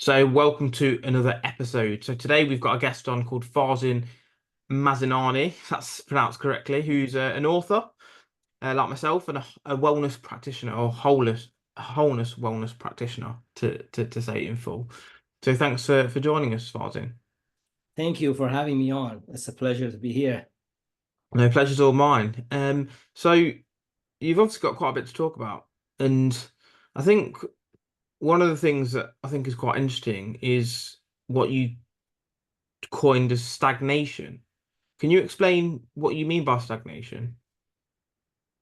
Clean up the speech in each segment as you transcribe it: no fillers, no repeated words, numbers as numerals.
So, welcome to another episode. So, today we've got a guest on called Farzin Mazinani, if that's pronounced correctly, who's an author, like myself, and a wellness practitioner or wholeness wellness practitioner, to say it in full. So, thanks for joining us, Farzin. Thank you for having me on. It's a pleasure to be here. No, pleasure's all mine. So you've obviously got quite a bit to talk about, and I think one of the things that I think is quite interesting is what you coined as stagnation. Can you explain what you mean by stagnation?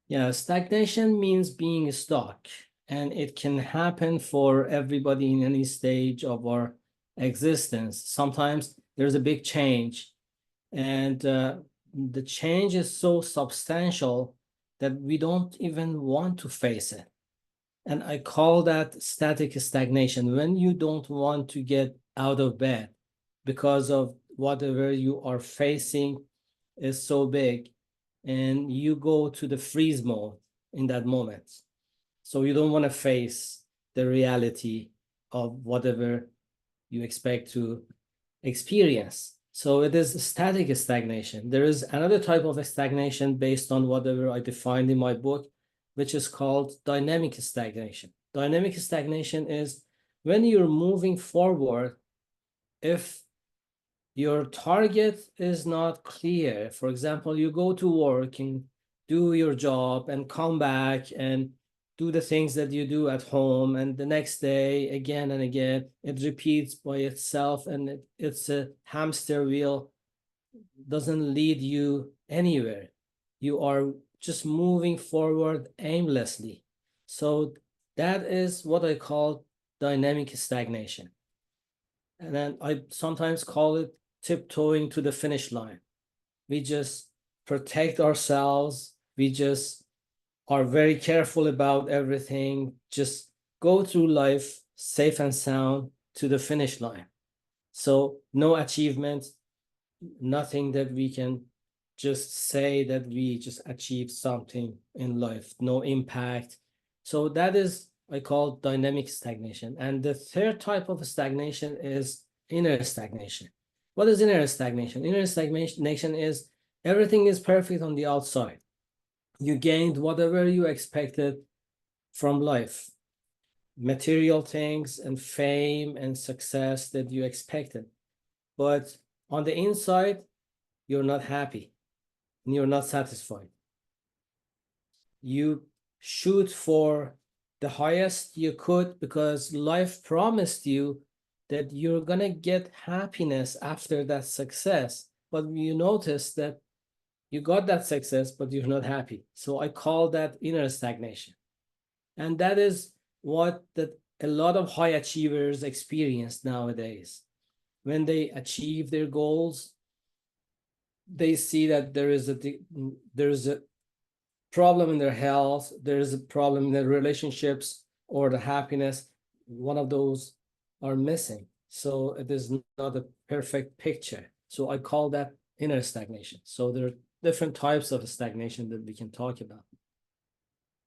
Yeah, stagnation means being stuck, and it can happen for everybody in any stage of our existence. Sometimes there's a big change, and the change is so substantial that we don't even want to face it. And I call that static stagnation, when you don't want to get out of bed because of whatever you are facing is so big, and you go to the freeze mode in that moment. So you don't want to face the reality of whatever you expect to experience. So it is static stagnation. There is another type of stagnation based on whatever I defined in my book, which is called dynamic stagnation. Dynamic stagnation is when you're moving forward, if your target is not clear. For example, you go to work and do your job and come back and do the things that you do at home, and the next day again and again it repeats by itself, and it's a hamster wheel, doesn't lead you anywhere. You are just moving forward aimlessly. So that is what I call dynamic stagnation. And then I sometimes call it tiptoeing to the finish line. We just protect ourselves. We just are very careful about everything. Just go through life safe and sound to the finish line. So no achievement, nothing that we can just say that we just achieved something in life, no impact. So that is, I call dynamic stagnation. And the third type of stagnation is inner stagnation. What is inner stagnation? Inner stagnation is everything is perfect on the outside. You gained whatever you expected from life, material things and fame and success that you expected. But on the inside, you're not happy and you're not satisfied. You shoot for the highest you could because life promised you that you're gonna get happiness after that success, but you notice that you got that success but you're not happy. So I call that inner stagnation. And that is what a lot of high achievers experience nowadays. When they achieve their goals, they see that there is a problem in their health, there's a problem in their relationships or the happiness. One of those are missing. So it is not a perfect picture. So I call that inner stagnation. So there are different types of stagnation that we can talk about.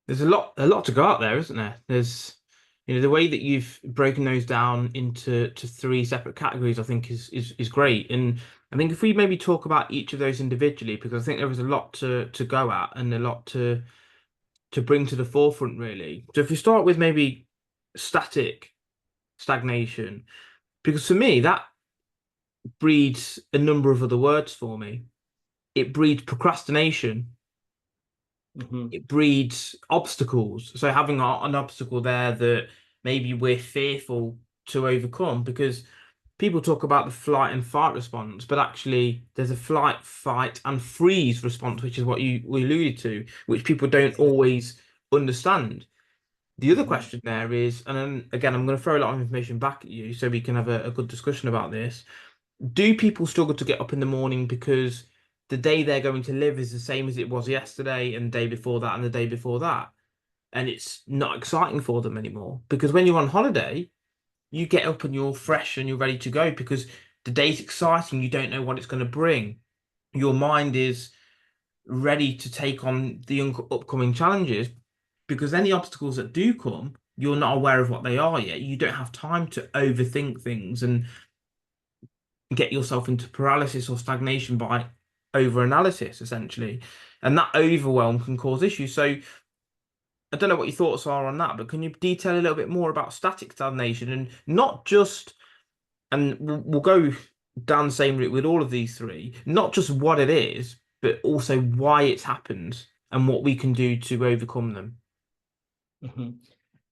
There's a lot to go out there, isn't there? The way that you've broken those down into three separate categories, I think is great. And I think if we maybe talk about each of those individually, because I think there is a lot to go at and a lot to bring to the forefront, really. So if we start with maybe stagnation, because for me that breeds a number of other words for me. It breeds procrastination. Mhm. It breeds obstacles. So having an obstacle there that maybe we're fearful to overcome, because people talk about the flight and fight response, but actually there's a flight, fight, and freeze response, which is what you we alluded to, which people don't always understand. The other Mhm. question there is, and then again, I'm going to throw a lot of information back at you so we can have a good discussion about this. Do people struggle to get up in the morning because the day they're going to live is the same as it was yesterday and the day before that and the day before that? And it's not exciting for them anymore. Because when you're on holiday, you get up and you're fresh and you're ready to go because the day's exciting. You don't know what it's going to bring. Your mind is ready to take on the upcoming challenges because any obstacles that do come, you're not aware of what they are yet. You don't have time to overthink things and get yourself into paralysis or stagnation by over-analysis, essentially. And that overwhelm can cause issues. So I don't know what your thoughts are on that, but can you detail a little bit more about static stagnation and not just, and we'll go down the same route with all of these three, not just what it is, but also why it's happened and what we can do to overcome them. Mhm.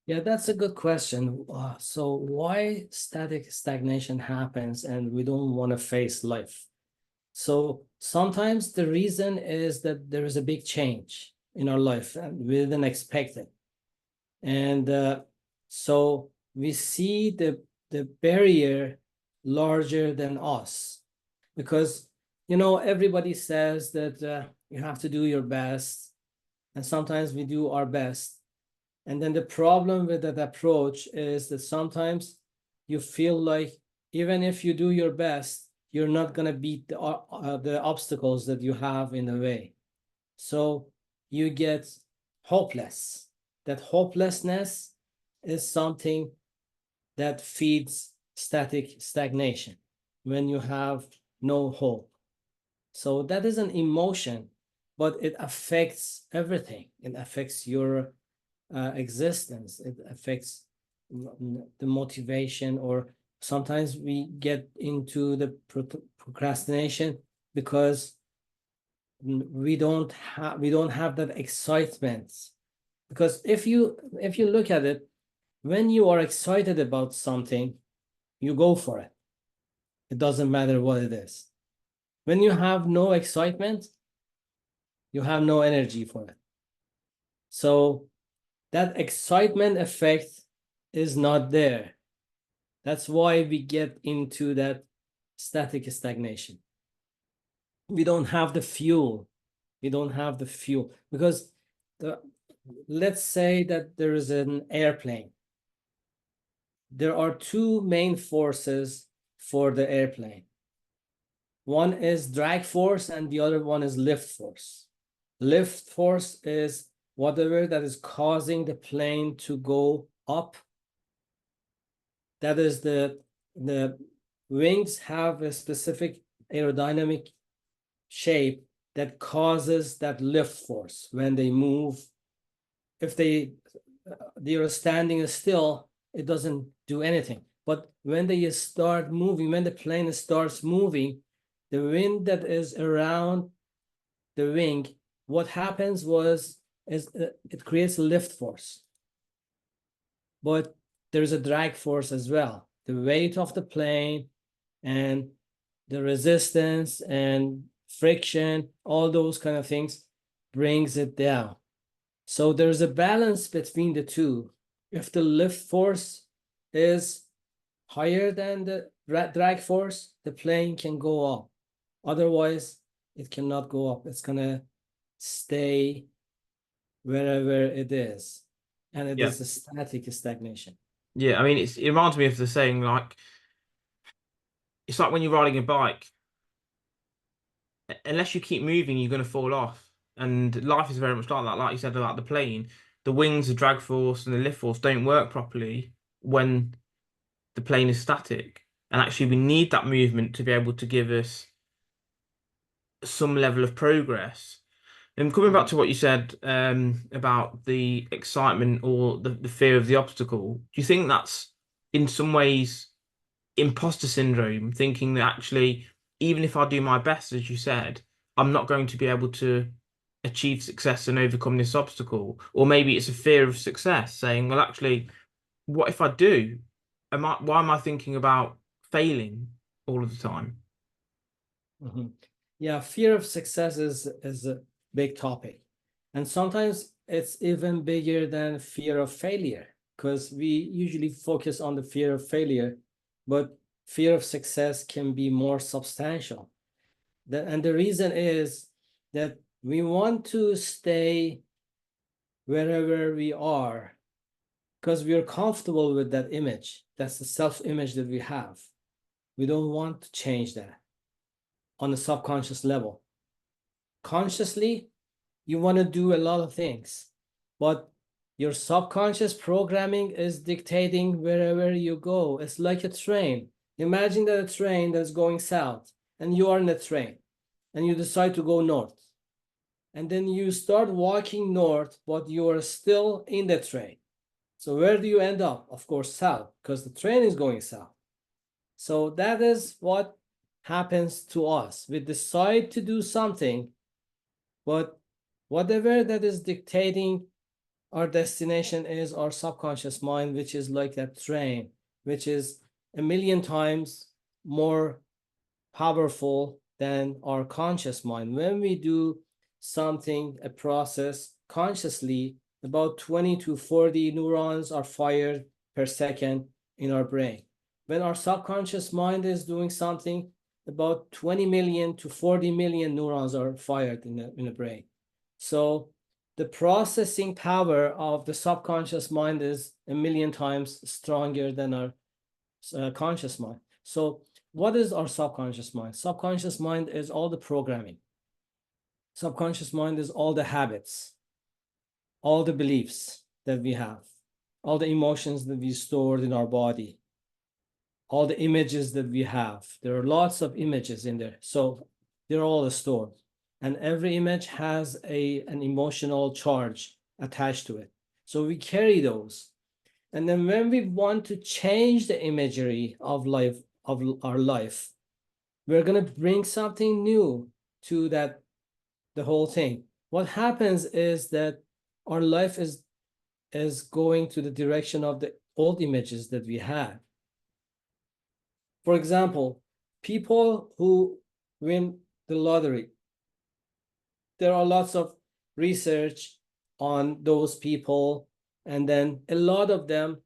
Yeah, that's a good question. So why static stagnation happens and we don't want to face life? So sometimes the reason is that there is a big change in our life and we didn't expect it. And so we see the barrier larger than us because, everybody says that you have to do your best. And sometimes we do our best. And then the problem with that approach is that sometimes you feel like even if you do your best, you're not going to beat the obstacles that you have in the way. So you get hopeless. That hopelessness is something that feeds static stagnation when you have no hope. So that is an emotion, but it affects everything. It affects your existence. It affects the motivation, or sometimes we get into the procrastination because we don't have that excitement. Because if you look at it, when you are excited about something, you go for it. It doesn't matter what it is. When you have no excitement, you have no energy for it. So that excitement effect is not there. That's why we get into that static stagnation. We don't have the fuel. We don't have the fuel because let's say that there is an airplane. There are two main forces for the airplane. One is drag force and the other one is lift force. Lift force is whatever that is causing the plane to go up. That is the wings have a specific aerodynamic shape that causes that lift force when they move. If they are standing still, it doesn't do anything. But when they start moving, when the plane starts moving, the wind that is around the wing, what happens is it creates a lift force. But there's a drag force as well. The weight of the plane and the resistance and friction, all those kind of things brings it down. So there's a balance between the two. If the lift force is higher than the drag force, the plane can go up. Otherwise, it cannot go up. It's gonna stay wherever it is. And it Yeah. is a static stagnation. Yeah, I mean, it reminds me of the saying, like, it's like when you're riding a bike, unless you keep moving, you're going to fall off. And life is very much like that. Like you said about the plane, the wings, the drag force, and the lift force don't work properly when the plane is static. And actually, we need that movement to be able to give us some level of progress. And coming back Mhm. to what you said about the excitement or the fear of the obstacle, do you think that's in some ways imposter syndrome, thinking that actually, even if I do my best, as you said, I'm not going to be able to achieve success and overcome this obstacle? Or maybe it's a fear of success, saying, well, actually, what if I do? Why am I thinking about failing all of the time? Mhm. Yeah, fear of success is a big topic. And sometimes it's even bigger than fear of failure, because we usually focus on the fear of failure, but fear of success can be more substantial. And the reason is that we want to stay wherever we are because we are comfortable with that image. That's the self-image that we have. We don't want to change that on a subconscious level. Consciously, you want to do a lot of things, but Your subconscious programming is dictating wherever you go. It's like a train. Imagine that a train that's going south, and you are in the train, and you decide to go north. And then you start walking north, but you are still in the train. So where do you end up? Of course, south, because the train is going south. So that is what happens to us. We decide to do something, but whatever that is dictating our destination is our subconscious mind, which is like that train, which is a million times more powerful than our conscious mind. When we do something, a process consciously, about 20 to 40 neurons are fired per second in our brain. When our subconscious mind is doing something, about 20 million to 40 million neurons are fired in the brain. So the processing power of the subconscious mind is a million times stronger than our conscious mind. So what is our subconscious mind? Subconscious mind is all the programming. Subconscious mind is all the habits, all the beliefs that we have, all the emotions that we stored in our body, all the images that we have. There are lots of images in there. So they're all stored. And every image has an emotional charge attached to it. So we carry those. And then when we want to change the imagery of life, of our life, we're going to bring something new to that, the whole thing. What happens is that our life is going to the direction of the old images that we had. For example, people who win the lottery, there are lots of research on those people, and then a lot of them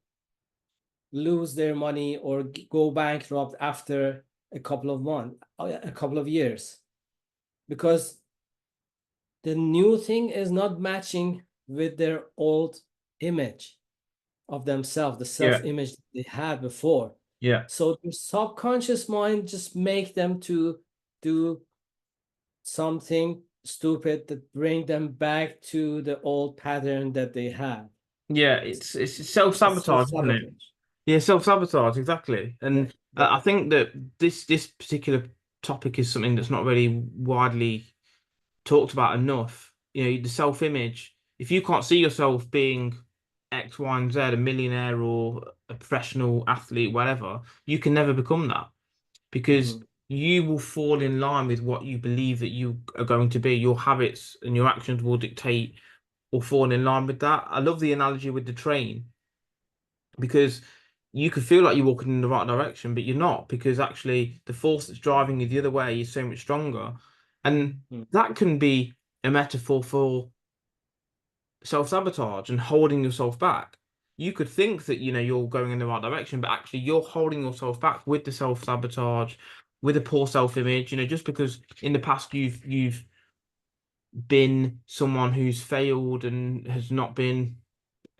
lose their money or go bankrupt after a couple of months, a couple of years, because the new thing is not matching with their old image of themselves, the Yeah, self-image they had before. yeah. So the subconscious mind just make them to do something stupid that bring them back to the old pattern that they had. Yeah, it's It's self-sabotage, isn't it? self-sabotage. Yeah, self-sabotage, exactly. Yeah, And yeah. I think that this particular topic is something that's not really widely talked about enough. You know, the self-image. If you can't see yourself being X, Y, and Z, a millionaire or a professional athlete, whatever, you can never become that because Mhm. you will fall in line with what you believe that you are going to be. Your habits and your actions will dictate or fall in line with that. I love the analogy with the train because you could feel like you're walking in the right direction, but you're not because actually the force that's driving you the other way is so much stronger. And Mhm. that can be a metaphor for self-sabotage and holding yourself back. You could think that you're going in the right direction, but actually you're holding yourself back with the self-sabotage, with a poor self-image, just because in the past you've been someone who's failed and has not been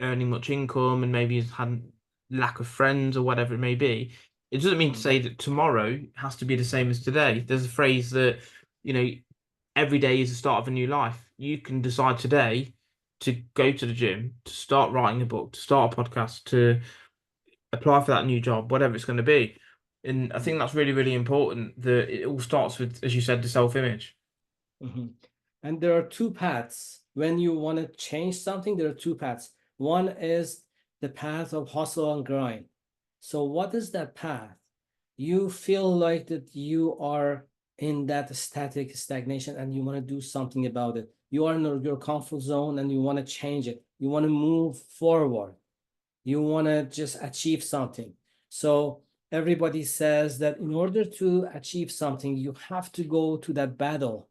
earning much income and maybe has had lack of friends or whatever it may be, it doesn't mean to Mhm. say that tomorrow has to be the same as today. There's a phrase that, you know, every day is the start of a new life. You can decide today to go to the gym, to start writing a book, to start a podcast, to apply for that new job, whatever it's going to be. And I think that's really, really important that it all starts with, as you said, the self-image. Mhm. And there are two paths. When you want to change something, there are two paths. One is the path of hustle and grind. So what is that path? You feel like that you are in that static stagnation and you want to do something about it. You are in your comfort zone and you want to change it. You want to move forward. You want to just achieve something. So everybody says that in order to achieve something, you have to go to that battle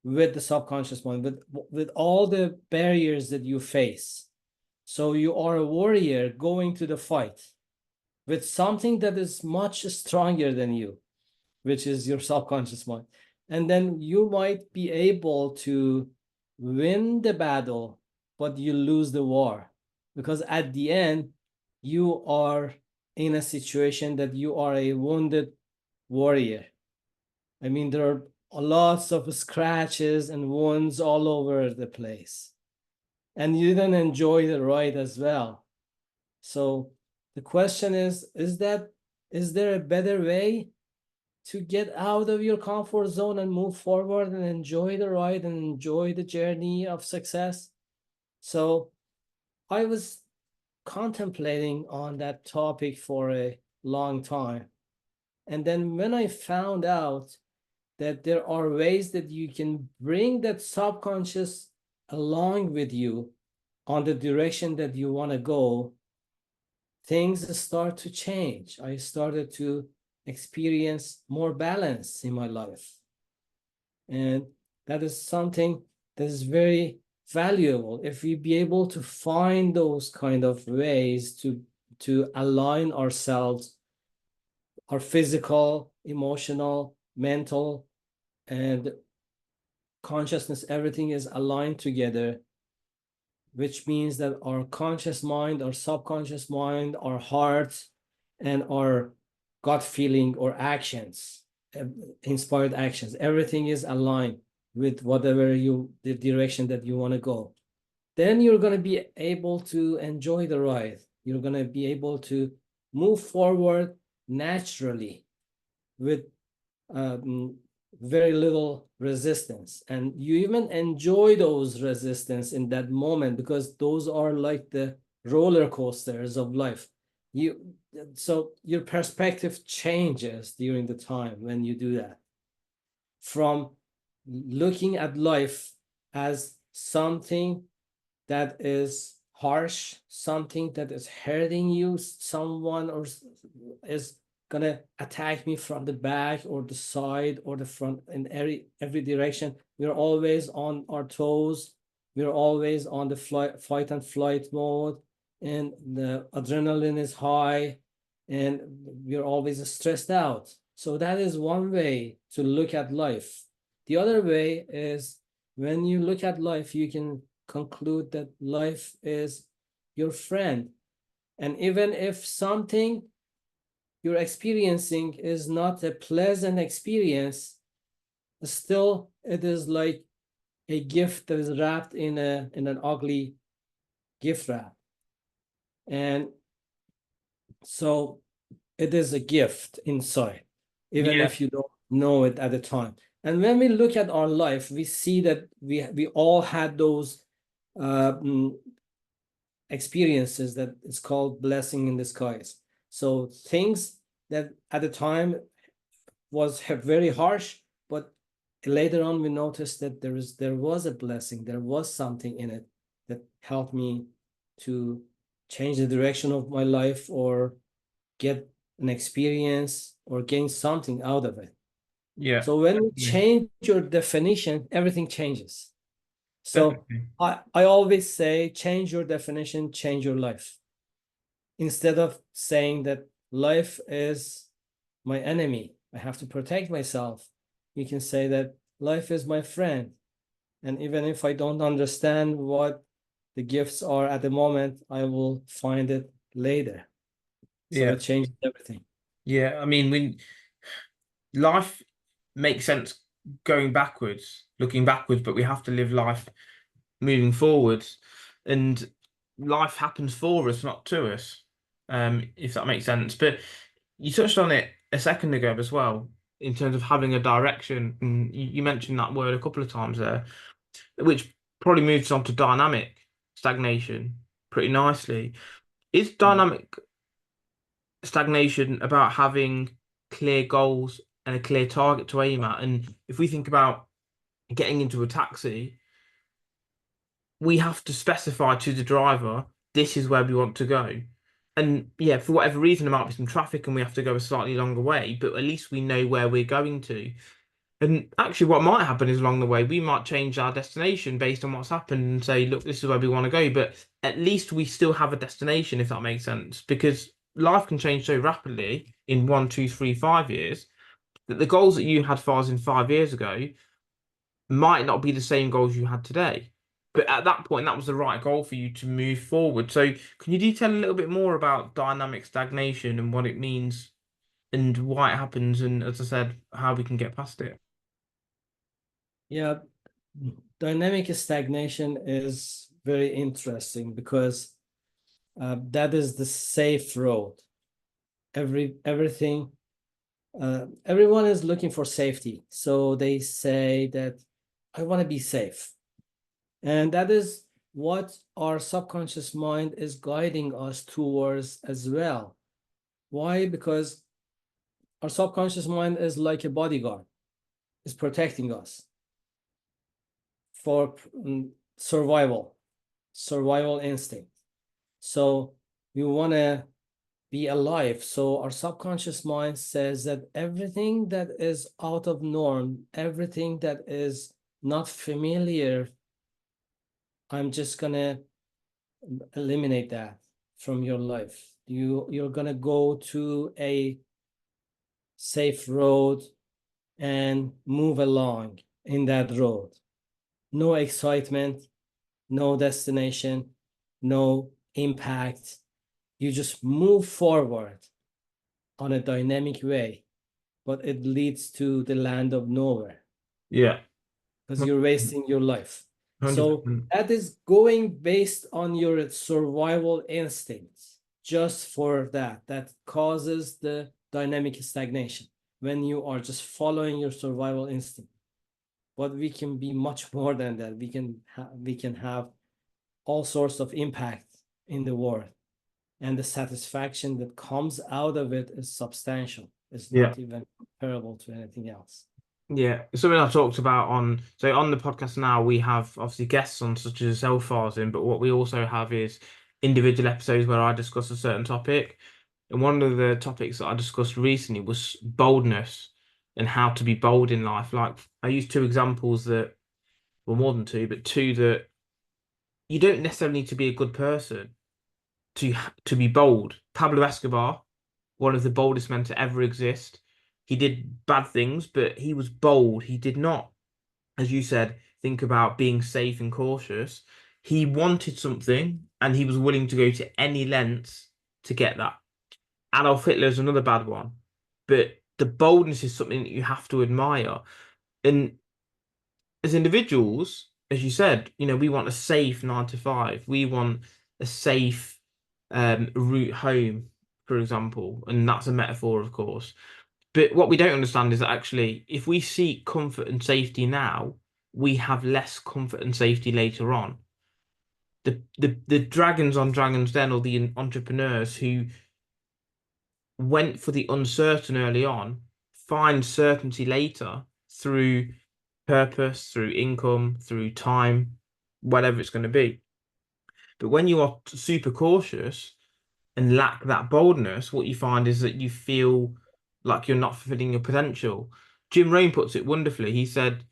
with the subconscious mind, with all the barriers that you face. So you are a warrior going to the fight with something that is much stronger than you, which is your subconscious mind. And then you might be able to win the battle, but you lose the war. Because at the end, you are in a situation that you are a wounded warrior. I mean, there are lots of scratches and wounds all over the place. and you didn't enjoy the ride as well. So the question is there a better way to get out of your comfort zone and move forward and enjoy the ride and enjoy the journey of success? So I was contemplating on that topic for a long time. And then when I found out that there are ways that you can bring that subconscious along with you on the direction that you want to go, things start to change. I started to experience more balance in my life. And that is something that is very valuable. If we be able to find those kind of ways to align ourselves, our physical, emotional, mental, and consciousness, everything is aligned together, which means that our conscious mind, our subconscious mind, our heart, and our gut feeling or actions, inspired actions, everything is aligned with whatever the direction that you want to go. Then you're going to be able to enjoy the ride. You're going to be able to move forward naturally with very little resistance, and you even enjoy those resistance in that moment, because those are like the roller coasters of life. So your perspective changes during the time when you do that, from looking at life as something that is harsh, something that is hurting you, someone or is gonna attack me from the back or the side or the front, in every direction. We're always on our toes. We're always on the fight and flight mode, and the adrenaline is high, and we're always stressed out. So that is one way to look at life. The other way is, when you look at life, you can conclude that life is your friend. And even if something you're experiencing is not a pleasant experience, still it is like a gift that is wrapped in an ugly gift wrap. And so it is a gift inside, even Yeah, if you don't know it at the time. And when we look at our life, we see that we all had those uh, experiences that is called blessing in disguise. So things that at the time was very harsh, but later on we noticed that there was a blessing, there was something in it that helped me to change the direction of my life, or get an experience, or gain something out of it. yeah, So when you definitely, change your definition, everything changes. So definitely. I always say, change your definition, change your life. Instead of saying that life is my enemy, I have to protect myself, you can say that life is my friend. And even if I don't understand what the gifts are at the moment, I will find it later. So Yeah, it changes everything. yeah. I mean, when life makes sense going backwards, looking backwards, but we have to live life moving forwards, and life happens for us, not to us. If that makes sense. But you touched on it a second ago as well, in terms of having a direction, and you mentioned that word a couple of times there, which probably moves on to dynamic stagnation pretty nicely. Is Yeah. dynamic stagnation about having clear goals and a clear target to aim at? And if we think about getting into a taxi, we have to specify to the driver, this is where we want to go. And yeah, for whatever reason, there might be some traffic and we have to go a slightly longer way, but at least we know where we're going to. And actually, what might happen is along the way, we might change our destination based on what's happened and say, look, this is where we want to go. But at least we still have a destination, if that makes sense, because life can change so rapidly in 1, 2, 3, 5 years that the goals that you had, Farzin, 5 years ago might not be the same goals you had today. But at that point, that was the right goal for you to move forward. So, can you detail a little bit more about dynamic stagnation and what it means and why it happens? And as I said, how we can get past it? Yeah, dynamic stagnation is very interesting because that is the safe road. Everything, everyone is looking for safety. So they say that I want to be safe. And that is what our subconscious mind is guiding us towards as well. Why? Because our subconscious mind is like a bodyguard, is protecting us for survival instinct. So we want to be alive. So our subconscious mind says that everything that is out of norm, everything that is not familiar, I'm just gonna eliminate that from your life. You're gonna go to a safe road and move along in that road. No excitement, no destination, no impact. You just move forward on a dynamic way, but it leads to the land of nowhere Yeah. because you're wasting your life. So 100%. that is going based on your survival instincts. Just for that, that causes the dynamic stagnation when you are just following your survival instinct. But we can be much more than that. We can have all sorts of impact in the world, and the satisfaction that comes out of it is substantial. It's Yeah. not even comparable to anything else. Yeah, it's something I talked about on the podcast now. We have obviously guests on such as yourself, Farzin, but what we also have is individual episodes where I discuss a certain topic. And one of the topics that I discussed recently was boldness and how to be bold in life. Like I used two examples that, well, more than two, but two that you don't necessarily need to be a good person to be bold. Pablo Escobar, one of the boldest men to ever exist. He did bad things, but he was bold. He did not, as you said, think about being safe and cautious. He wanted something and he was willing to go to any lengths to get that. Adolf Hitler is another bad one, but the boldness is something that you have to admire. And as individuals, as you said, we want a safe 9 to 5. We want a safe route home, for example, and that's a metaphor, of course. But what we don't understand is that actually, if we seek comfort and safety now, we have less comfort and safety later on. The dragons on Dragon's Den, or the entrepreneurs who went for the uncertain early on find certainty later through purpose, through income, through time, whatever it's going to be. But when you are super cautious and lack that boldness, what you find is that you feel like you're not fulfilling your potential. Jim Rohn puts it wonderfully. He said,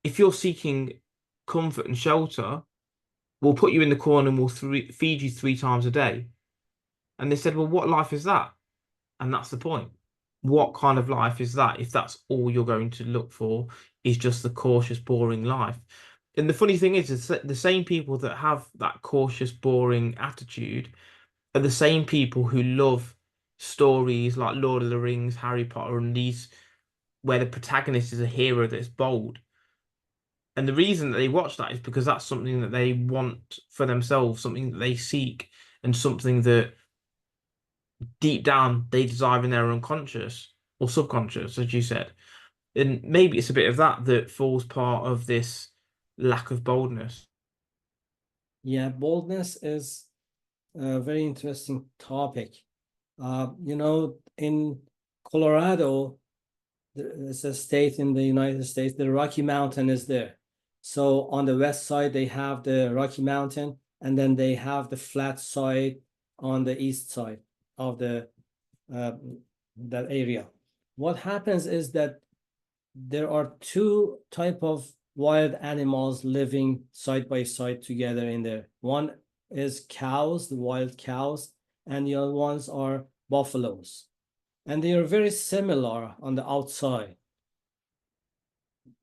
if you're seeking comfort and shelter, we'll put you in the corner and we'll feed you 3 times a day. And they said, well, what life is that? And that's the point. What kind of life is that if that's all you're going to look for is just the cautious, boring life? And the funny thing is that the same people that have that cautious, boring attitude are the same people who love stories like Lord of the Rings, Harry Potter, and these where the protagonist is a hero that's bold. And the reason that they watch that is because that's something that they want for themselves, something that they seek, and something that deep down they desire in their unconscious or subconscious, as you said. And maybe it's a bit of that that falls part of this lack of boldness. Yeah, boldness is a very interesting topic. In Colorado, it's a state in the United States, the Rocky Mountain is there. So on the west side, they have the Rocky Mountain, and then they have the flat side on the east side of uh, that area. What happens is that there are two type of wild animals living side by side together in there. One is cows, the wild cows, and the other ones are buffaloes. And they are very similar on the outside.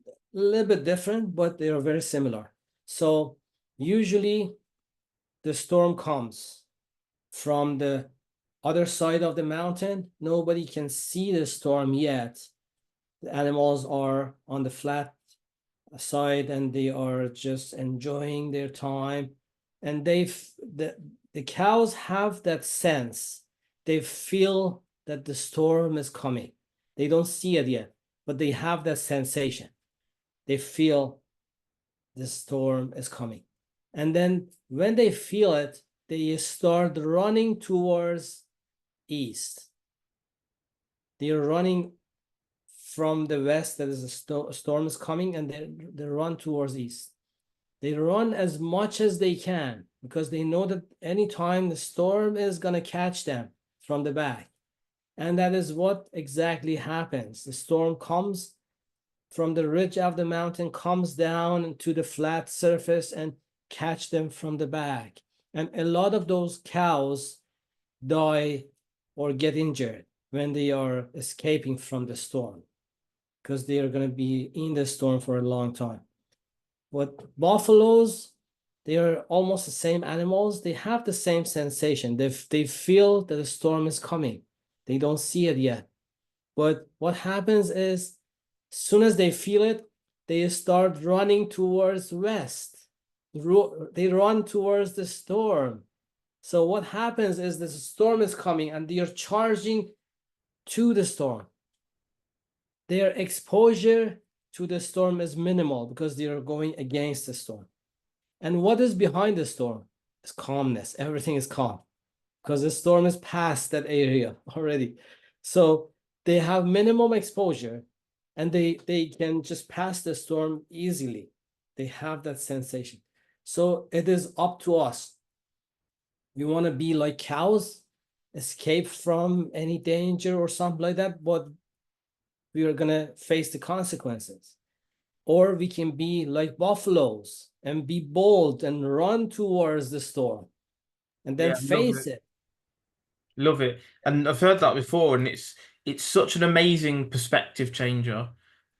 A little bit different, but they are very similar. So usually the storm comes from the other side of the mountain. Nobody can see the storm yet. The animals are on the flat aside and they are just enjoying their time. And the cows have that sense. They feel that the storm is coming. They don't see it yet, but they have that sensation. They feel the storm is coming. And then when they feel it, they start running towards east. They're running from the west, that is a storm is coming, and they run towards east. They run as much as they can because they know that anytime the storm is going to catch them from the back. And that is what exactly happens. The storm comes from the ridge of the mountain, comes down to the flat surface and catch them from the back. And a lot of those cows die or get injured when they are escaping from the storm because they are going to be in the storm for a long time. But buffaloes, they are almost the same animals. They have the same sensation. They feel that the storm is coming. They don't see it yet. But what happens is, as soon as they feel it, they start running towards west. They run towards the storm. So what happens is the storm is coming and they are charging to the storm. Their exposure to the storm is minimal because they are going against the storm. And what is behind the storm is calmness. Everything is calm because the storm is past that area already. So they have minimum exposure and they can just pass the storm easily. They have that sensation. So it is up to us. We want to be like cows, escape from any danger or something like that, but we are going to face the consequences. Or we can be like buffaloes and be bold and run towards the storm and then Yeah, love face it. it. Love it. And I've heard that before, and it's such an amazing perspective changer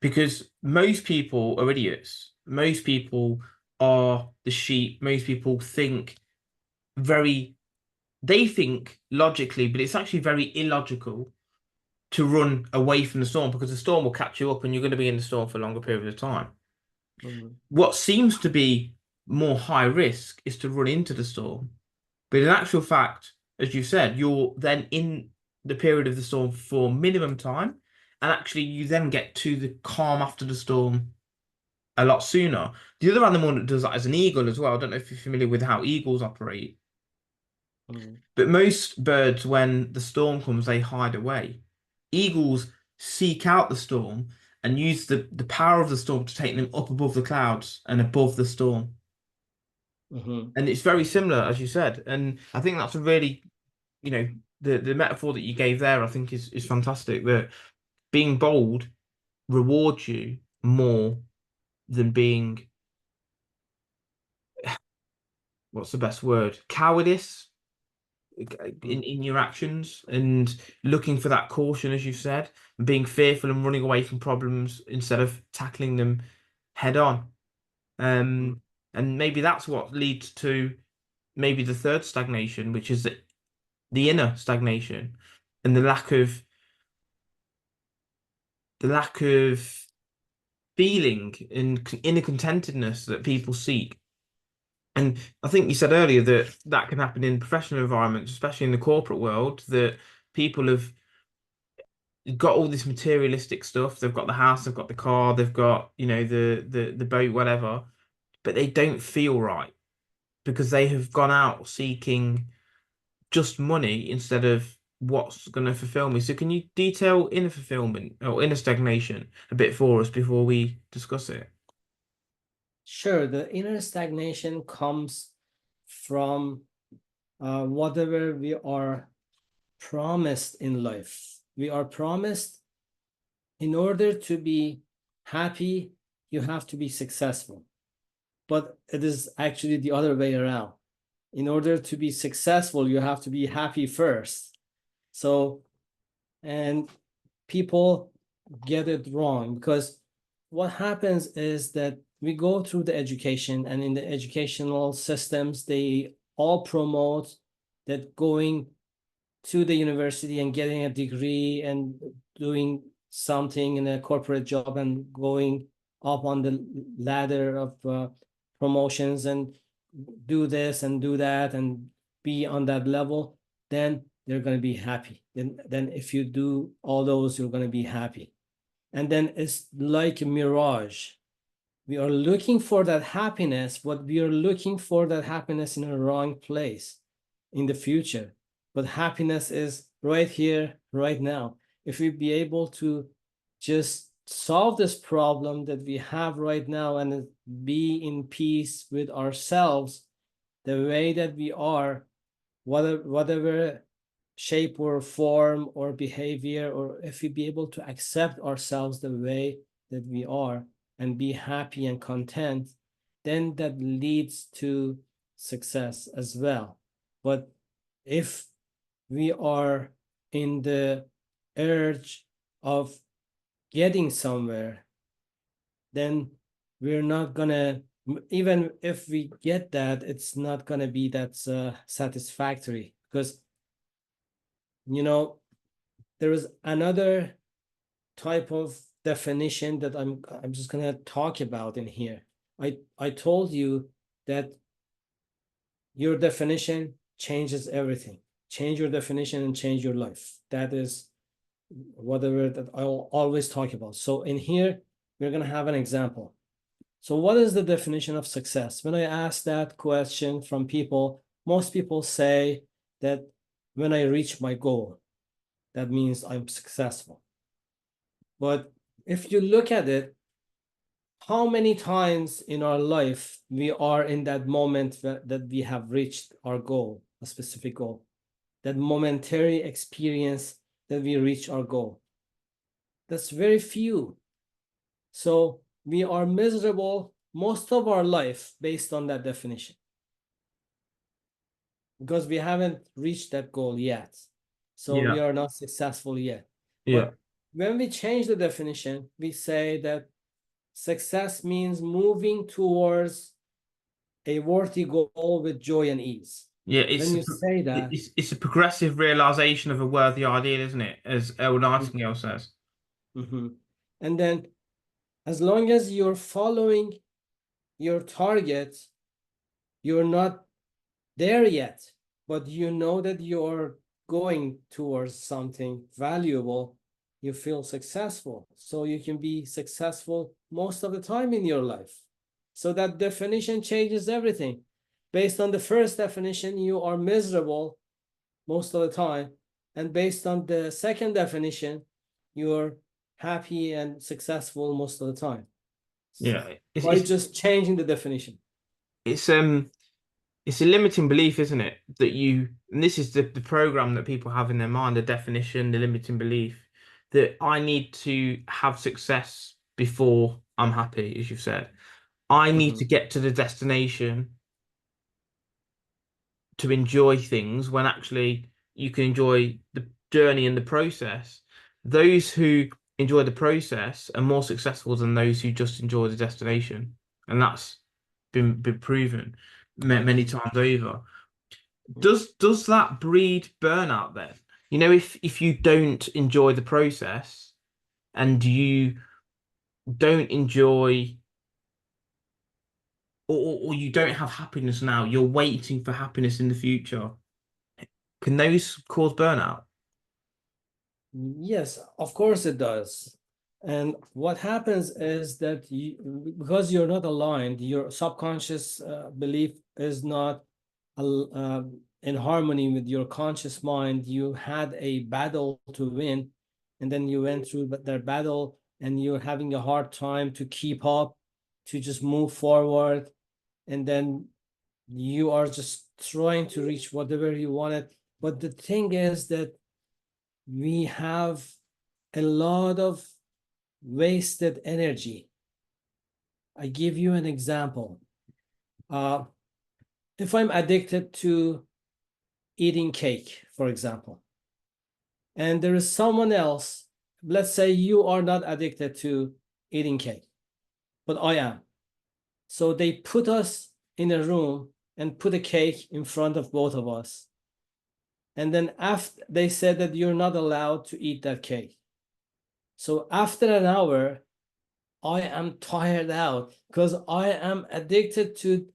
because most people are idiots. Most people are the sheep. Most people think very, they think logically, but it's actually very illogical to run away from the storm because the storm will catch you up and you're going to be in the storm for a longer period of time. Mhm. What seems to be more high risk is to run into the storm. But in actual fact, as you said, you're then in the period of the storm for minimum time, and actually you then get to the calm after the storm a lot sooner. The other animal that does that is an eagle as well. I don't know if you're familiar with how eagles operate, Mhm. but most birds, when the storm comes, they hide away. Eagles seek out the storm and use the power of the storm to take them up above the clouds and above the storm. Mhm. And it's very similar, as you said. And I think that's a really, you know, the metaphor that you gave there, I think is fantastic. That being bold rewards you more than being, what's the best word? Cowardice Mhm. in your actions and looking for that caution, as you said, and being fearful and running away from problems instead of tackling them head on. Mhm. Um, and maybe that's what leads to maybe the third stagnation, which is the inner stagnation and the lack of feeling and inner contentedness that people seek. And I think you said earlier that that can happen in professional environments, especially in the corporate world, that people have got all this materialistic stuff. They've got the house, they've got the car, they've got, the boat, whatever, but they don't feel right because they have gone out seeking just money instead of what's going to fulfill me. So can you detail inner fulfillment or inner stagnation a bit for us before we discuss it? Sure, the inner stagnation comes from whatever we are promised in life. We are promised in order to be happy, you have to be successful. But it is actually the other way around. In order to be successful, you have to be happy first. So, and people get it wrong because what happens is that we go through the education, and in the educational systems, they all promote that going to the university and getting a degree and doing something in a corporate job and going up on the ladder of promotions and do this and do that and be on that level, then they're going to be happy. Then if you do all those, you're going to be happy. And then it's like a mirage. We are looking for that happiness, but we are looking for that happiness in a wrong place in the future. But happiness is right here, right now. If we be able to just solve this problem that we have right now and be in peace with ourselves, the way that we are, whatever shape or form or behavior, or if we be able to accept ourselves the way that we are and be happy and content, then that leads to success as well. But if we are in the urge of getting somewhere, then we're not gonna, even if we get that, it's not gonna be that satisfactory, because there is another type of definition that I'm just gonna talk about in here. I told you that your definition changes everything. Change your definition and change your life. That is whatever that I'll always talk about. So in here, we're gonna have an example. So what is the definition of success? When I ask that question from people, most people say that when I reach my goal, that means I'm successful. But if you look at it, how many times in our life we are in that moment that we have reached our goal, a specific goal, that momentary experience that we reach our goal? That's very few. So we are miserable most of our life based on that definition, because we haven't reached that goal yet. So we Yeah. are not successful yet. Yeah. But when we change the definition, we say that success means moving towards a worthy goal with joy and ease. Yeah, When you say that, it's a progressive realization of a worthy ideal, isn't it? As El mhm, Nightingale says. mhm. And then as long as you're following your target, you're not there yet, but you know that you're going towards something valuable, you feel successful. So you can be successful most of the time in your life. So that definition changes everything. Based on the first definition, you are miserable most of the time. And based on the second definition, you're happy and successful most of the time. Yeah, By just changing the definition. it's it's a limiting belief, isn't it? That you, and this is the program that people have in their mind, the definition, the limiting belief that I need to have success before I'm happy, as you've said. I need to Mhm. get to the destination to enjoy things when actually you can enjoy the journey and the process. Those who enjoy the process are more successful than those who just enjoy the destination. And that's been proven many Mhm. times over. Does that breed burnout then? You know, if you don't enjoy the process and you don't enjoy or you don't have happiness now, you're waiting for happiness in the future. Can those cause burnout? Yes, of course it does. And what happens is that because you're not aligned, your subconscious belief is not in harmony with your conscious mind. You had a battle to win, and then you went through that battle, and you're having a hard time to keep up, to just move forward, and then you are just trying to reach whatever you wanted. But the thing is that we have a lot of wasted energy. I give you an example. Uh, if I'm addicted to eating cake, for example, and there is someone else, let's say you are not addicted to eating cake, but I am. So they put us in a room and put a cake in front of both of us. And then after they said that you're not allowed to eat that cake. So after an hour, I am tired out because I am addicted to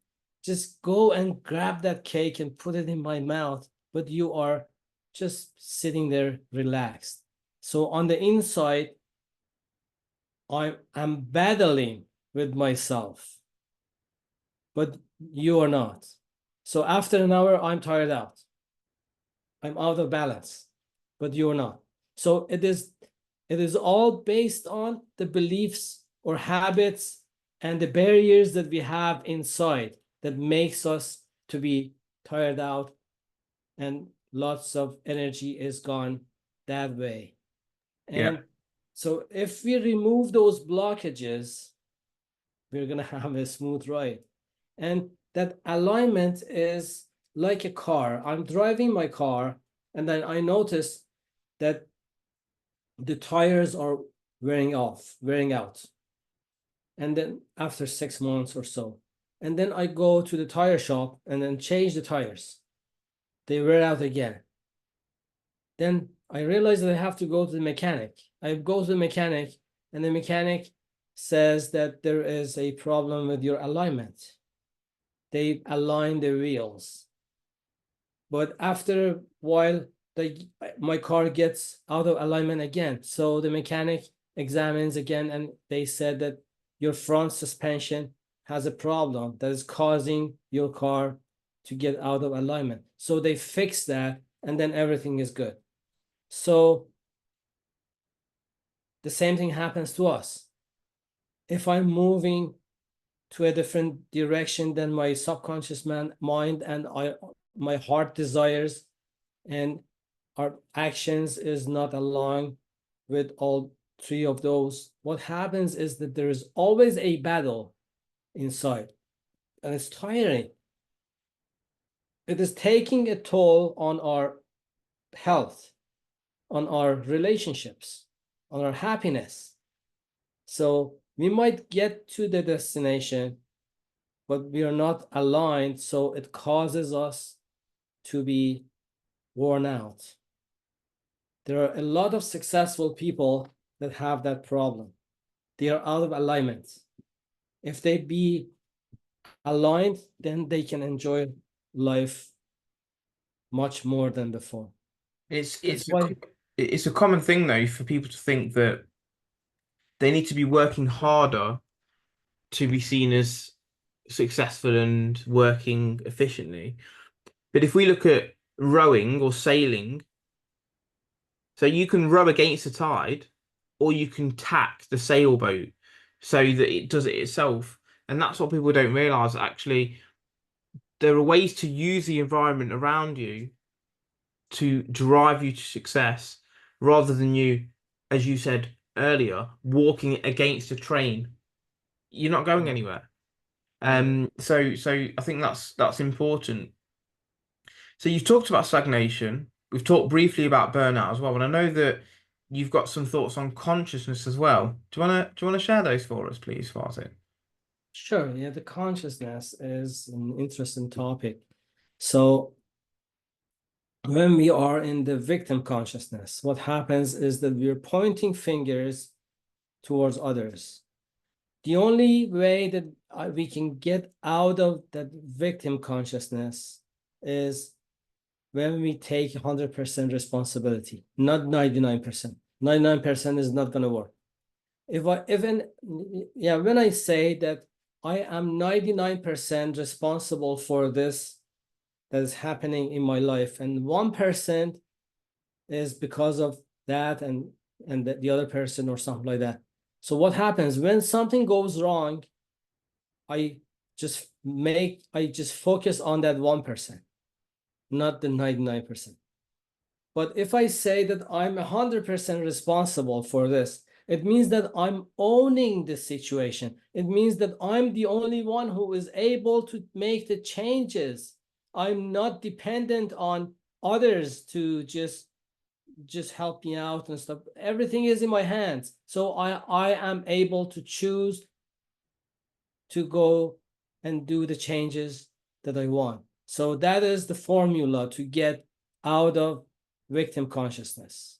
just go and grab that cake and put it in my mouth, but you are just sitting there relaxed. So on the inside, I'm battling with myself, but you are not. So after an hour, I'm tired out. I'm out of balance, but you're not. So it is all based on the beliefs or habits and the barriers that we have inside that makes us to be tired out, and lots of energy is gone that way. Yeah. And so if we remove those blockages, we're gonna have a smooth ride. And that alignment is like a car. I'm driving my car, and then I notice that the tires are wearing out. And then after 6 months or so, and then I go to the tire shop and then change the tires. They wear out again. Then I realize that I have to go to the mechanic. I go to the mechanic, and the mechanic says that there is a problem with your alignment. They align the wheels. But after a while, my car gets out of alignment again. So the mechanic examines again, and they said that your front suspension has a problem that is causing your car to get out of alignment. So they fix that, and then everything is good. So the same thing happens to us. If I'm moving to a different direction than my subconscious mind and my heart desires, and our actions is not aligned with all three of those, what happens is that there is always a battle inside, and it's tiring. It is taking a toll on our health, on our relationships, on our happiness. So we might get to the destination, but we are not aligned, so it causes us to be worn out. There are a lot of successful people that have that problem. They are out of alignment. If they be aligned, then they can enjoy life much more than before. It's That's it's a, why, it's a common thing though for people to think that they need to be working harder to be seen as successful and working efficiently. But if we look at rowing or sailing, so you can row against the tide, or you can tack the sailboat so that it does it itself. And that's what people don't realize. Actually, there are ways to use the environment around you to drive you to success rather than you, as you said earlier, walking against a train. You're not going anywhere. yeah, So I think that's important. So you've talked about stagnation. We've talked briefly about burnout as well, and I know that you've got some thoughts on consciousness as well. Do you wanna share those for us, please, Farzin? sure. Yeah, the consciousness is an interesting topic. So when we are in the victim consciousness, what happens is that we're pointing fingers towards others. The only way that we can get out of that victim consciousness is when we take 100% responsibility, not 99%. 99% is not going to work. When I say that I am 99% responsible for this that is happening in my life, and 1% is because of that, and the other person or something like that. So what happens when something goes wrong? I just focus on that 1%, not the 99%. But if I say that I'm 100% responsible for this, it means that I'm owning the situation. It means that I'm the only one who is able to make the changes. I'm not dependent on others to just help me out and stuff. Everything is in my hands. So I am able to choose to go and do the changes that I want. So that is the formula to get out of victim consciousness.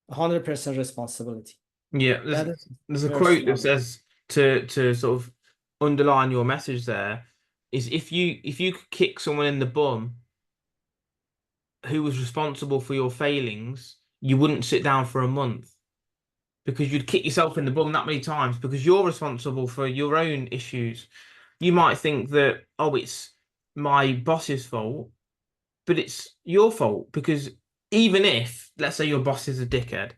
100% responsibility. Yeah, That is there's a first quote that one. says to sort of underline your message there is if you could kick someone in the bum who was responsible for your failings, you wouldn't sit down for a month because you'd kick yourself in the bum that many times because you're responsible for your own issues. You might think that, oh, it's my boss's fault, but it's your fault because even if, let's say, your boss is a dickhead,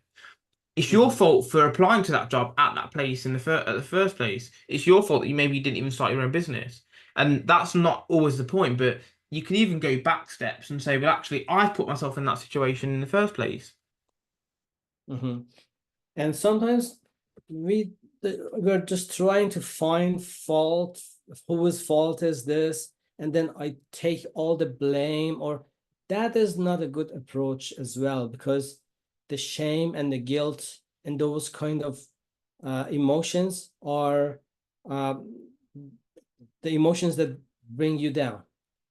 it's your Mhm. fault for applying to that job at that place in at the first place. It's your fault that you maybe didn't even start your own business, and that's not always the point. But you can even go back steps and say, well, actually, I put myself in that situation in the first place. Mhm. And sometimes we we're just trying to find fault, whose fault is this, and then I take all the blame, or that is not a good approach as well, because the shame and the guilt and those kind of emotions are um, the emotions that bring you down.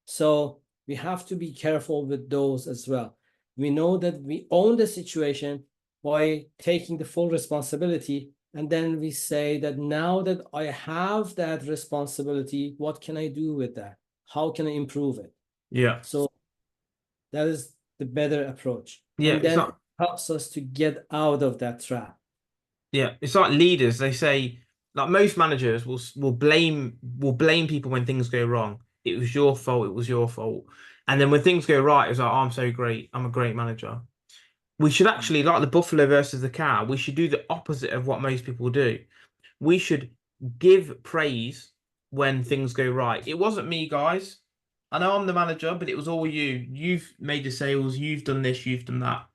So we have to be careful with those as well. We know that we own the situation by taking the full responsibility. And then we say that now that I have that responsibility, what can I do with that? How can I improve it? Yeah, So that is the better approach. yeah. And It's then not. it helps us to get out of that trap. Yeah, it's like leaders. They say like most managers will blame people when things go wrong. It was your fault. It was your fault. And then when things go right, it's like, oh, I'm so great. I'm a great manager. We should actually, like the buffalo versus the cow, we should do the opposite of what most people do. We should give praise when things go right. It wasn't me, guys. I know I'm the manager, but it was all you. You've made the sales, you've done this, you've done that.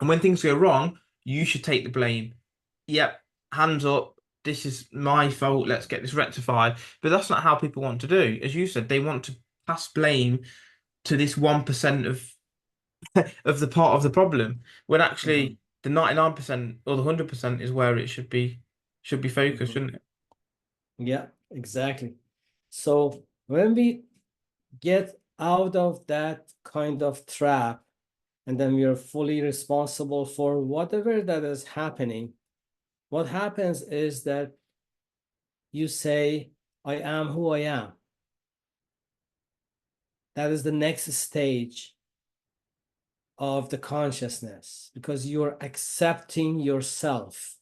And when things go wrong, you should take the blame. Yep, hands up. This is my fault. Let's get this rectified. But that's not how people want to do. As you said, they want to pass blame to this 1% of the part of the problem, when Mhm, actually the 99% or the 100% is where it should be focused, mhm. shouldn't it? Yeah, exactly. So when we get out of that kind of trap, and then we are fully responsible for whatever that is happening, what happens is that you say, I am who I am. That is the next stage of the consciousness, because you're accepting yourself.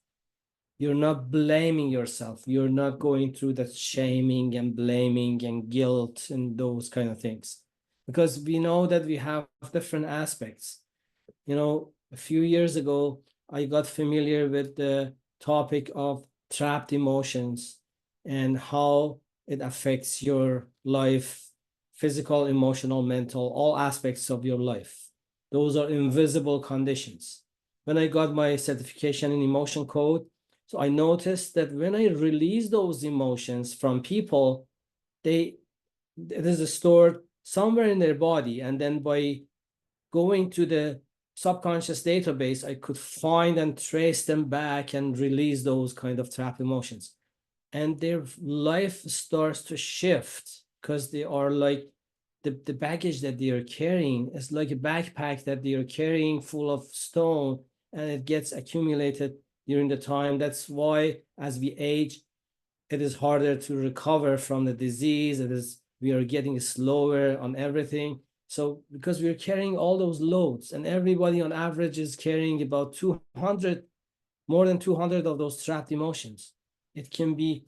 You're not blaming yourself. You're not going through that shaming and blaming and guilt and those kind of things. Because we know that we have different aspects. A few years ago, I got familiar with the topic of trapped emotions and how it affects your life, physical, emotional, mental, all aspects of your life. Those are invisible conditions. When I got my certification in emotion code, so I noticed that when I release those emotions from people, they it is stored somewhere in their body, and then by going to the subconscious database, I could find and trace them back and release those kind of trapped emotions. And their life starts to shift because they are like the baggage that they are carrying is like a backpack that they are carrying full of stone, and it gets accumulated during the time. That's why as we age, it is harder to recover from the disease. We are getting slower on everything. So because we're carrying all those loads, and everybody on average is carrying about 200, more than 200 of those trapped emotions. It can be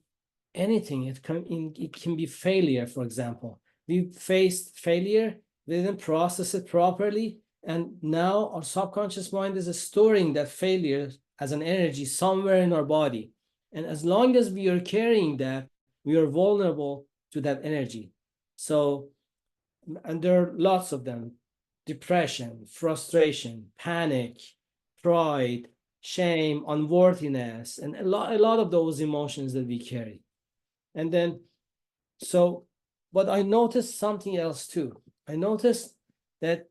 anything. It can be failure, for example. We faced failure, we didn't process it properly, and now our subconscious mind is storing that failure as an energy somewhere in our body. And as long as we are carrying that, we are vulnerable to that energy. So, and there are lots of them: depression, frustration, panic, pride, shame, unworthiness, and a lot of those emotions that we carry. And then, so, but I noticed something else too. I noticed that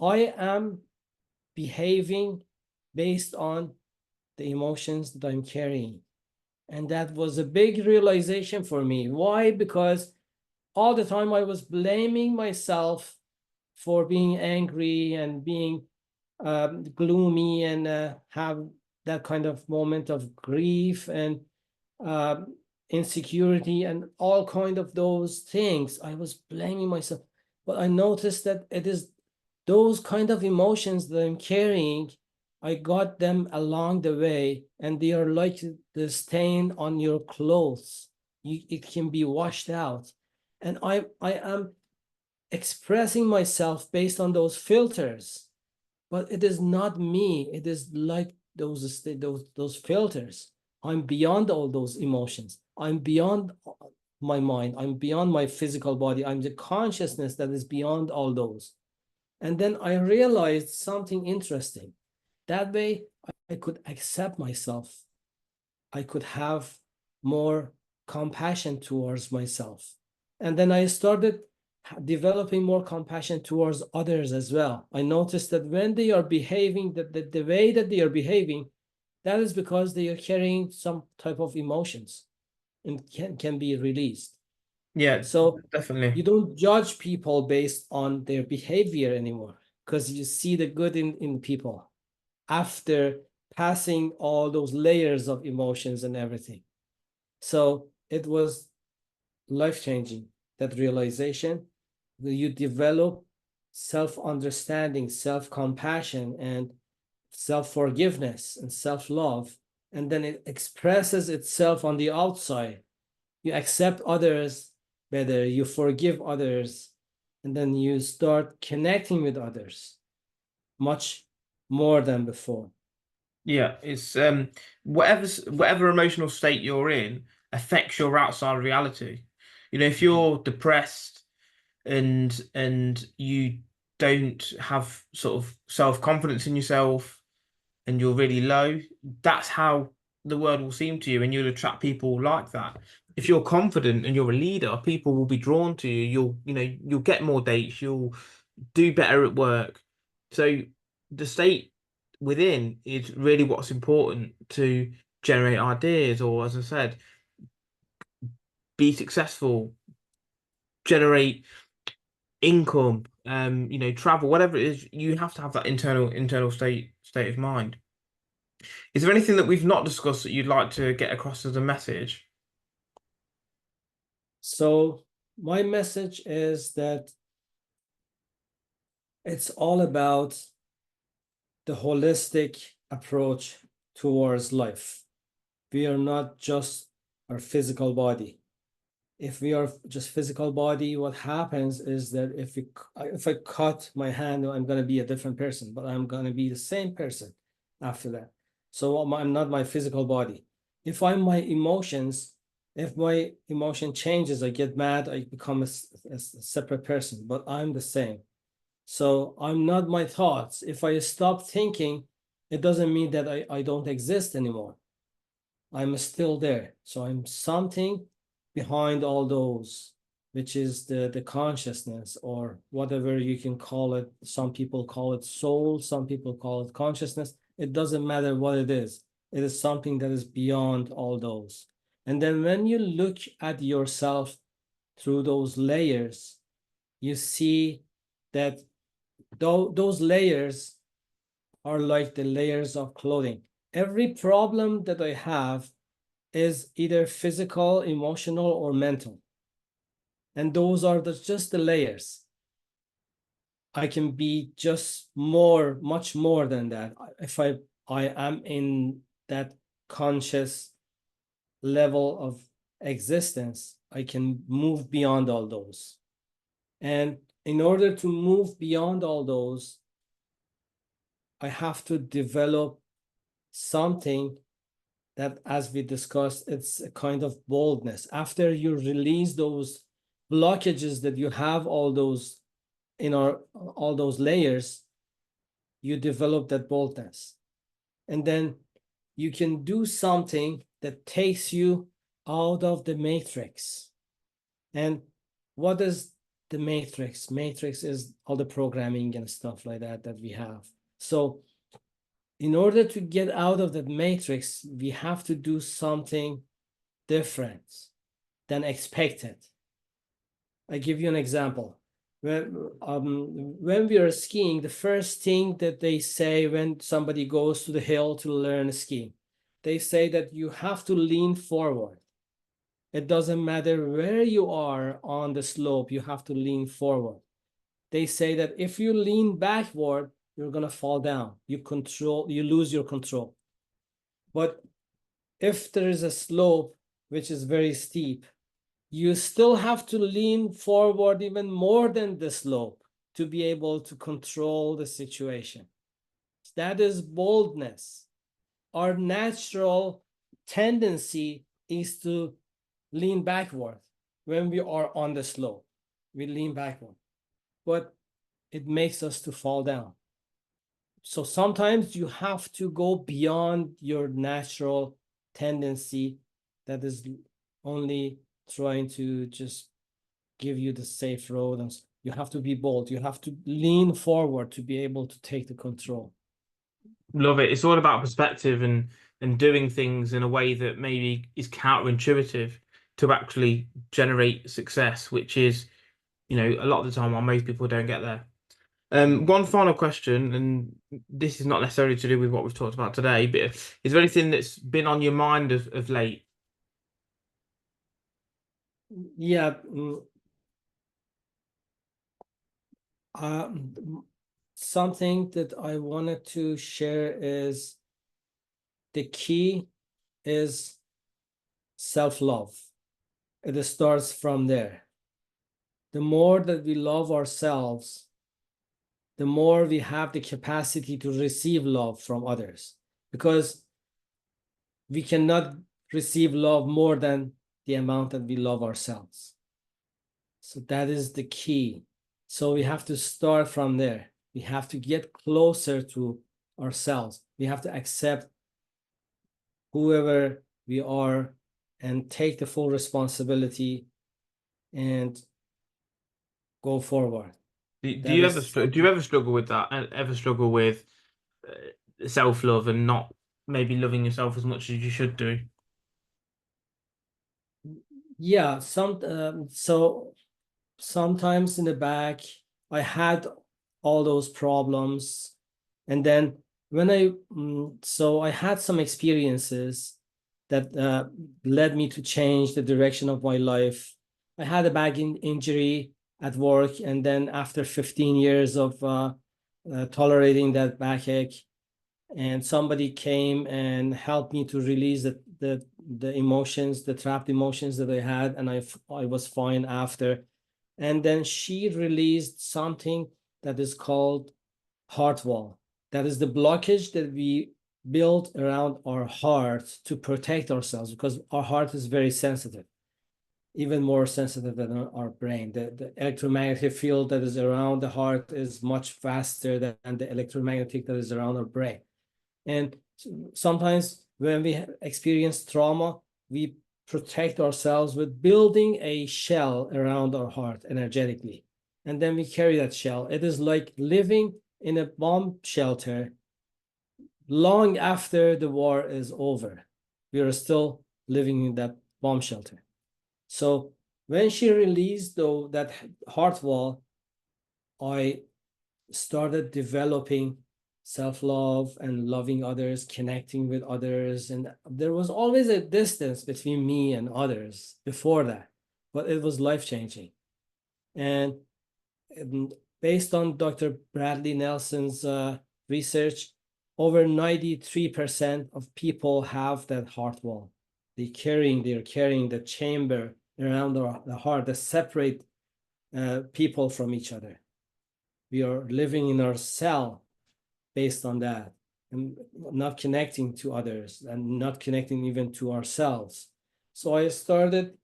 I am behaving based on the emotions that I'm carrying. And that was a big realization for me. Why? Because all the time I was blaming myself for being angry and being gloomy and have that kind of moment of grief. And insecurity and all kind of those things. I was blaming myself, but I noticed that it is those kind of emotions that I'm carrying. I got them along the way, and they are like the stain on your clothes. It can be washed out, and I am expressing myself based on those filters, but it is not me. It is like those filters. I'm beyond all those emotions. I'm beyond my mind. I'm beyond my physical body. I'm the consciousness that is beyond all those. And then I realized something interesting. That way, I could accept myself. I could have more compassion towards myself. And then I started developing more compassion towards others as well. I noticed that when they are behaving the way that they are behaving, that is because they are carrying some type of emotions and can be released. Yeah, So definitely. you don't judge people based on their behavior anymore because you see the good in people after passing all those layers of emotions and everything. So it was life-changing, that realization that you develop self-understanding, self-compassion, and self-forgiveness and self-love, and then it expresses itself on the outside. You accept others better, you forgive others, and then you start connecting with others much more than before. Yeah, it's whatever emotional state you're in affects your outside reality. You know, if you're depressed and you don't have sort of self-confidence in yourself and you're really low, that's how the world will seem to you, and you'll attract people like that. If you're confident and you're a leader, people will be drawn to you. You'll get more dates, you'll do better at work. So the state within is really what's important to generate ideas, or as I said, be successful, generate income, travel, whatever it is, you have to have that internal state of mind. Is there anything that we've not discussed that you'd like to get across as a message? So my message is that it's all about the holistic approach towards life. We are not just our physical body. If we are just physical body, what happens is that if I cut my hand, I'm going to be a different person, but I'm going to be the same person after that. So I'm not my physical body. If I'm my emotions, if my emotion changes, I get mad, I become a separate person, but I'm the same. So I'm not my thoughts. If I stop thinking, it doesn't mean that I don't exist anymore. I'm still there. So I'm something behind all those, which is the consciousness or whatever you can call it. Some people call it soul, some people call it consciousness. It doesn't matter what it is. It is something that is beyond all those. And then when you look at yourself through those layers, you see that those layers are like the layers of clothing. Every problem that I have is either physical, emotional, or mental. And those are just the layers. I can be just more, much more than that. If I am in that conscious level of existence, I can move beyond all those. And in order to move beyond all those, I have to develop something that, as we discussed, it's a kind of boldness. After you release those blockages that you have, all those layers, you develop that boldness. And then you can do something that takes you out of the matrix. And what is the matrix? Matrix is all the programming and stuff like that that we have. So in order to get out of that matrix, we have to do something different than expected. I give you an example. When we are skiing, the first thing that they say when somebody goes to the hill to learn skiing, they say that you have to lean forward. It doesn't matter where you are on the slope, you have to lean forward. They say that if you lean backward, you're gonna fall down. You lose your control. But if there is a slope which is very steep, you still have to lean forward even more than the slope to be able to control the situation. That is boldness. Our natural tendency is to lean backward when we are on the slope. We lean backward, but it makes us to fall down. So sometimes you have to go beyond your natural tendency that is only trying to just give you the safe road. And you have to be bold. You have to lean forward to be able to take the control. Love it. It's all about perspective and doing things in a way that maybe is counterintuitive to actually generate success, which is, a lot of the time why most people don't get there. One final question, and this is not necessarily to do with what we've talked about today, but is there anything that's been on your mind of late? Yeah. Something that I wanted to share is the key is self-love. It starts from there. The more that we love ourselves, the more we have the capacity to receive love from others, because we cannot receive love more than the amount that we love ourselves. So that is the key. So we have to start from there. We have to get closer to ourselves. We have to accept whoever we are and take the full responsibility and go forward. Do That you ever is do you something. ever struggle with that? Ever struggle with self-love and not maybe loving yourself as much as you should do? Yeah, so sometimes in the back, I had all those problems. And then when so I had some experiences that led me to change the direction of my life. I had a back injury at work, and then after 15 years of tolerating that backache, and somebody came and helped me to release the emotions, the trapped emotions that I had, and I was fine after. And then she released something that is called heart wall. That is the blockage that we build around our heart to protect ourselves, because our heart is very sensitive, even more sensitive than our brain. The electromagnetic field that is around the heart is much faster than the electromagnetic that is around our brain. And sometimes when we experience trauma, we protect ourselves with building a shell around our heart energetically. And then we carry that shell. It is like living in a bomb shelter long after the war is over. We are still living in that bomb shelter. So when she released though that heart wall, I started developing self-love and loving others, connecting with others. And there was always a distance between me and others before that, but it was life-changing. And, based on Dr. Bradley Nelson's research, over 93% of people have that heart wall. They're carrying the chamber around the heart that separate people from each other. We are living in our cell based on that, and not connecting to others and not connecting even to ourselves. So I started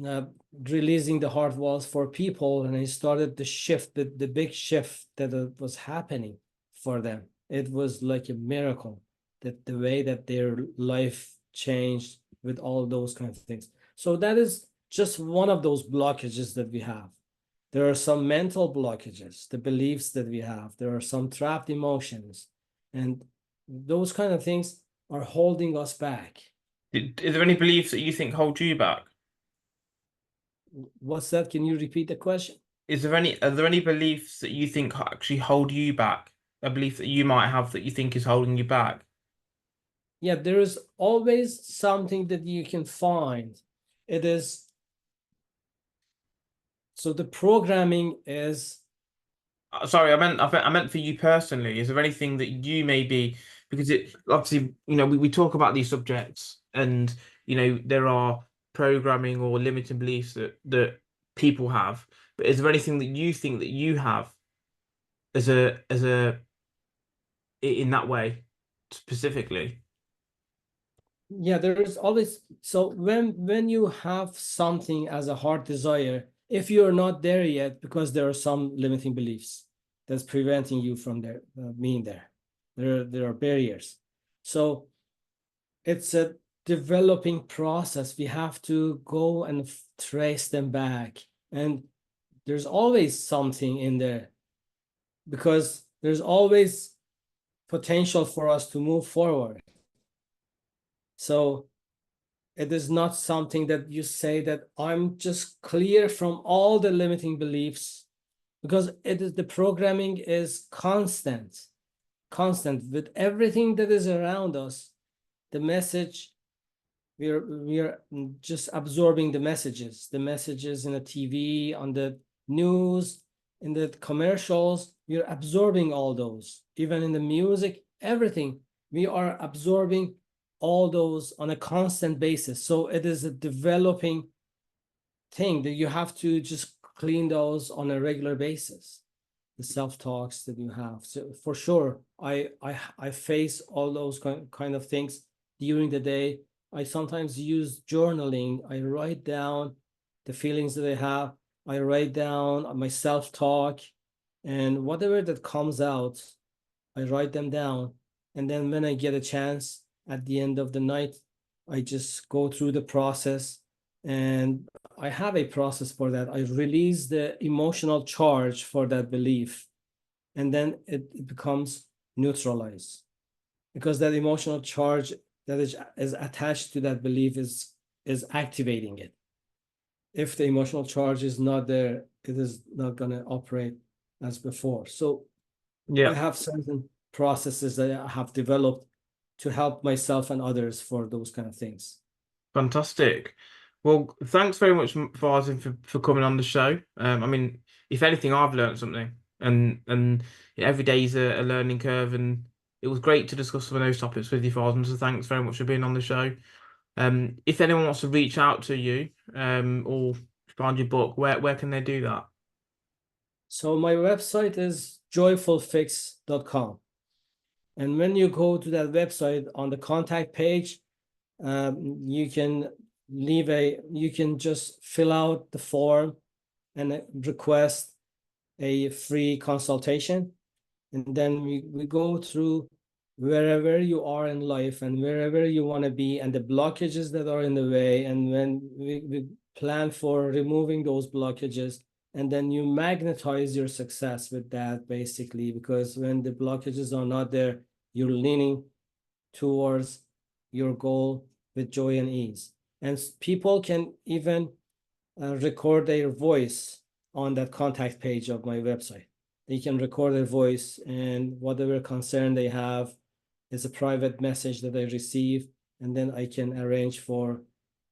uh, releasing the heart walls for people, and I started the shift, the big shift that was happening for them. It was like a miracle, that the way that their life changed with all those kinds of things. So that is just one of those blockages that we have. There are some mental blockages, the beliefs that we have. There are some trapped emotions, and those kind of things are holding us back. Is there any beliefs that you think hold you back? What's that? Can you repeat the question? Are there any beliefs that you think actually hold you back? A belief that you might have that you think is holding you back? Yeah, there is always something that you can find. It is, so the programming is, Sorry, I meant for you personally. Is there anything that you maybe, because it obviously, we talk about these subjects, and there are programming or limiting beliefs that people have. But is there anything that you think that you have as a in that way specifically? yeah, there is always, so when you have something as a heart desire, if you're not there yet, because there are some limiting beliefs that's preventing you from there, being there. There are barriers. So it's a developing process. We have to go and trace them back. And there's always something in there, because there's always potential for us to move forward. So it is not something that you say that I'm just clear from all the limiting beliefs, because it is, the programming is constant with everything that is around us. The message, we are just absorbing the messages in the TV, on the news, in the commercials. We're absorbing all those, even in the music, everything. We are absorbing all those on a constant basis. So it is a developing thing that you have to just clean those on a regular basis, the self-talks that you have. So for sure, I face all those kind of things during the day. I sometimes use journaling. I write down the feelings that I have. I write down my self-talk, and whatever that comes out, I write them down. And then when I get a chance at the end of the night, I just go through the process. And I have a process for that. I release the emotional charge for that belief, and then it becomes neutralized, because that emotional charge that is attached to that belief is activating it. If the emotional charge is not there, it is not going to operate as before. So I Yeah. have certain processes that I have developed to help myself and others for those kind of things. Fantastic. Well, thanks very much, Farzin, for coming on the show. I mean, if anything, I've learned something, and every day is a learning curve, and it was great to discuss some of those topics with you, Farzin. So thanks very much for being on the show. If anyone wants to reach out to you, or find your book, where can they do that? So my website is joyfulfix.com. And when you go to that website, on the contact page, you can you can just fill out the form and request a free consultation. And then we go through wherever you are in life and wherever you want to be, and the blockages that are in the way. And when we plan for removing those blockages, and then you magnetize your success with that, basically, because when the blockages are not there, you're leaning towards your goal with joy and ease. And people can even record their voice on that contact page of my website. They can record their voice, and whatever concern they have is a private message that I receive, and then I can arrange for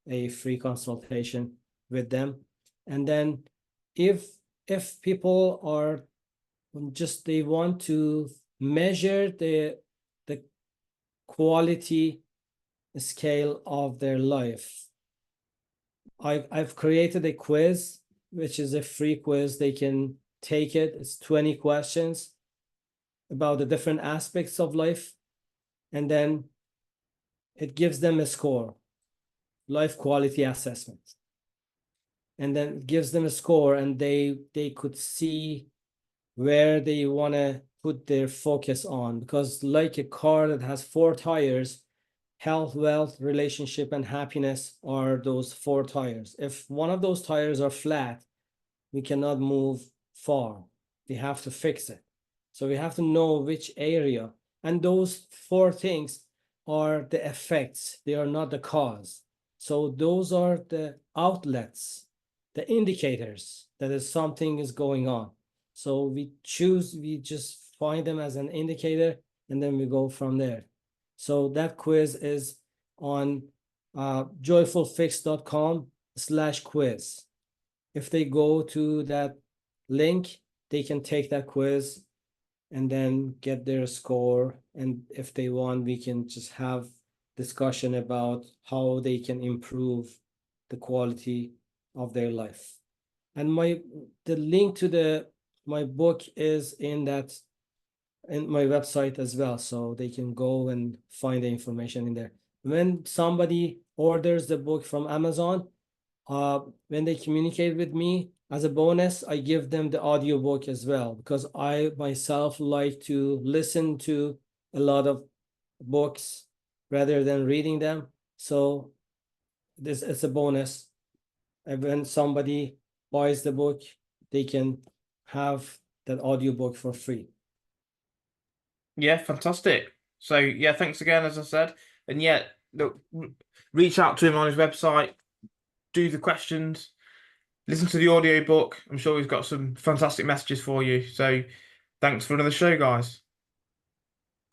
a free consultation with them. And then if people are just, they want to measure the quality scale of their life, I've created a quiz, which is a free quiz. They can take it. It's 20 questions about the different aspects of life, and then it gives them a score, life quality assessment, and then it gives them a score, and they could see where they want to put their focus on, because like a car that has four tires, health, wealth, relationship, and happiness are those four tires. If one of those tires are flat, we cannot move far. We have to fix it. So we have to know which area. And those four things are the effects, they are not the cause. So those are the outlets, the indicators that is something is going on. So we just find them as an indicator, and then we go from there. So that quiz is on joyfulfix.com/quiz. If they go to that link, they can take that quiz and then get their score. And if they want, we can just have discussion about how they can improve the quality of their life. And the link to my book is in my website as well, so they can go and find the information in there. When somebody orders the book from Amazon, when they communicate with me, as a bonus, I give them the audiobook as well, because I myself like to listen to a lot of books rather than reading them. So this is a bonus. And when somebody buys the book, they can have that audiobook for free. Yeah, fantastic. So yeah, thanks again, as I said. And yeah, look, reach out to him on his website, do the questions, listen to the audio book. I'm sure he's got some fantastic messages for you. So thanks for another show, guys.